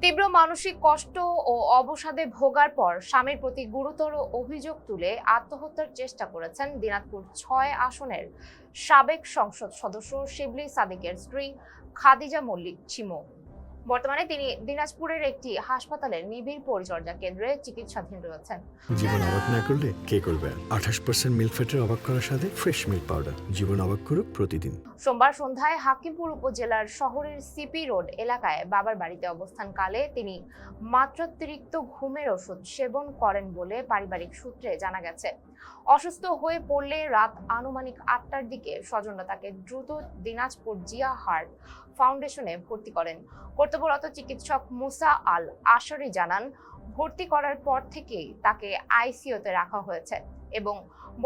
তীব্র মানসিক কষ্ট ও অবসাদে ভোগার পর স্বামীর প্রতি গুরুতর অভিযোগ তুলে আত্মহত্যার চেষ্টা করেছেন দিনাজপুর ৬ আসনের সাবেক সংসদ সদস্য শিবলি সাদিকের স্ত্রী খাদিজা মল্লিক চিমু। বর্তমানে তিনি দিনাজপুরের একটি হাসপাতালের নিবিড় পরিচর্যা কেন্দ্রে চিকিৎসাধীন রয়েছেন। জীবন অবাক না করলে কে করবে? 28% মিল্ক ফ্যাটের অবাক করার সাথে ফ্রেশ মিল্ক পাউডার। জীবন অবাক করুক প্রতিদিন। সোমবার সন্ধ্যায় হাকিমপুর উপজেলার শহরের সিপি রোড এলাকায় বাবার বাড়িতে অবস্থানকালে তিনি মাত্রাতিরিক্ত ঘুমের ওষুধ সেবন করেন বলে পারিবারিক সূত্রে জানা গেছে। অসুস্থ হয়ে পড়লে রাত আনুমানিক 8টার দিকে স্বজনরা তাকে দ্রুত দিনাজপুর জিয়া হার্ট ফাউন্ডেশনে ভর্তি করেন। কর্তব্যরত চিকিৎসক মুসা আল আশারি জানান, ভর্তি করার পর থেকেই তাকে আইসিইউতে রাখা হয়েছে এবং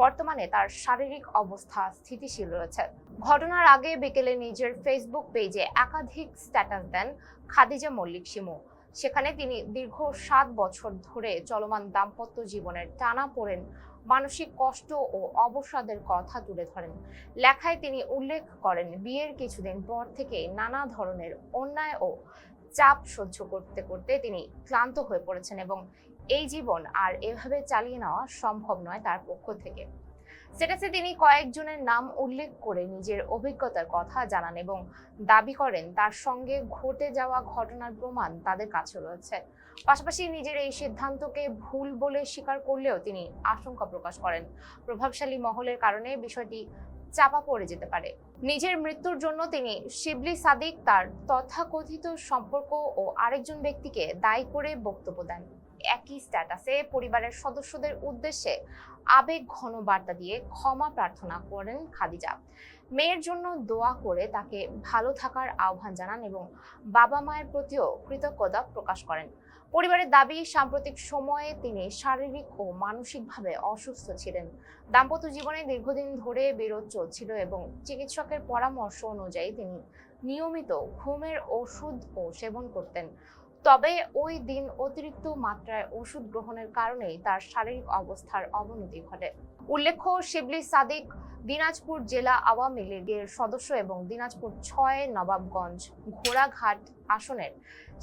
বর্তমানে তার শারীরিক অবস্থা স্থিতিশীল রয়েছে। ঘটনার আগে বিকেলে নিজের ফেসবুক পেজে একাধিক স্ট্যাটাস দেন খাদিজা মল্লিক চিমু। সেখানে তিনি দীর্ঘ 7 বছর ধরে চলমান দাম্পত্য জীবনের টানাপোড়েন, মানসিক কষ্ট ও অবসাদের কথা তুলে ধরেন। লেখায় তিনি উল্লেখ করেন, বিয়ের কিছুদিন পর থেকে নানা ধরনের অন্যায় ও চাপ সহ্য করতে করতে তিনি ক্লান্ত হয়ে পড়েছেন এবং এই জীবন আর এভাবে চালিয়ে নেওয়া সম্ভব নয় তার পক্ষ থেকে। স্ট্যাটাসে তিনি কয়েকজনের নাম উল্লেখ করে নিজের অভিজ্ঞতার কথা জানান এবং দাবি করেন তার সঙ্গে ঘটে যাওয়া ঘটনার প্রমাণ তাদের কাছে রয়েছে। পাশাপাশি নিজের এই সিদ্ধান্তকে ভুল বলে স্বীকার করলেও তিনি আশঙ্কা প্রকাশ করেন, প্রভাবশালী মহলের কারণে বিষয়টি চাপা পড়ে যেতে পারে। নিজের মৃত্যুর জন্য তিনি শিবলি সাদিক, তার তথাকথিত সম্পর্ক ও আরেকজন ব্যক্তিকে দায়ী করে বক্তব্য দেন। একই স্ট্যাটাসে পরিবারের সদস্যদের উদ্দেশ্যে আবেগ ঘন বার্তা দিয়ে ক্ষমা প্রার্থনা করেন খাদিজা। মেয়ের জন্য দোয়া করে তাকে ভালো থাকার আহ্বান জানান এবং বাবা মায়ের প্রতিও কৃতজ্ঞতা প্রকাশ করেন। পরিবারের দাবি, সাম্প্রতিক সময়ে তিনি শারীরিক ও মানসিকভাবে অসুস্থ ছিলেন। দাম্পত্য জীবনে দীর্ঘদিন ধরে বিরোধ চলছিল এবং চিকিৎসকের পরামর্শ অনুযায়ী তিনি নিয়মিত ঘুমের ওষুধ ও সেবন করতেন। তবে ওই দিন অতিরিক্ত মাত্রায় ওষুধ গ্রহণের কারণেই তার শারীরিক অবস্থার অবনতি ঘটে। উল্লেখ্য, শিবলি সাদিক দিনাজপুর জেলা আওয়ামী লীগের সদস্য এবং দিনাজপুর ৬ নবাবগঞ্জ ঘোড়াঘাট আসনের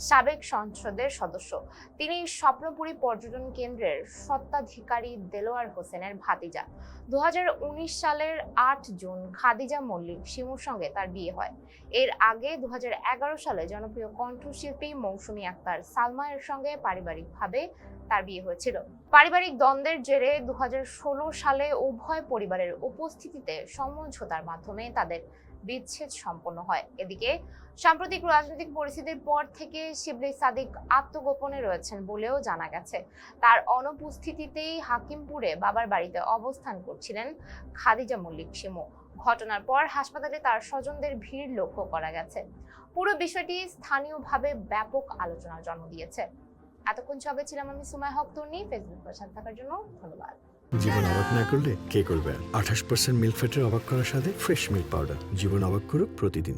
সাবেক সংসদের সদস্য। তিনি স্বপ্নপুরী পর্যটন কেন্দ্রের স্বত্বাধিকারী দেলোয়ার হোসেনের ভাতিজা। 2019 সালের 8 জুন খাদিজা মল্লিক চিমুর সঙ্গে তার বিয়ে হয়। এর আগে 2011 সালে জনপ্রিয় কণ্ঠশিল্পী মৌসুমী আক্তার সালমায়ের সঙ্গে পারিবারিকভাবে তার বিয়ে হয়েছিল। পারিবারিক দ্বন্দ্বের জেরে 2016 সালে উভয় পরিবারের উপস্থিতিতে সমঝোতার মাধ্যমে তাদের বিচ্ছেদ সম্পন্ন হয়। এদিকে সাম্প্রতিক রাজনৈতিক পরিস্থিতির পর থেকে শিবলি সাদিক আত্মগোপনে রয়েছেন বলেও জানা গেছে। তার অনুপস্থিতিতেই হাকিমপুরে বাবার বাড়িতে অবস্থান করছিলেন খাদিজা মল্লিক চিমু। ঘটনার পর হাসপাতালে তার স্বজনদের ভিড় লক্ষ্য করা গেছে। পুরো বিষয়টি স্থানীয়ভাবে ব্যাপক আলোচনার জন্ম দিয়েছে। এতক্ষণ সঙ্গে ছিলাম আমি সুমাইয়া হক তন্নি। ফেসবুক পেজ সাথে থাকার জন্য ধন্যবাদ। জীবন অবাক না করলে কে করবে? 28% মিল্ক ফ্যাটের অবাক করার সাথে ফ্রেশ মিল্ক পাউডার। জীবন অবাক করুক প্রতিদিন।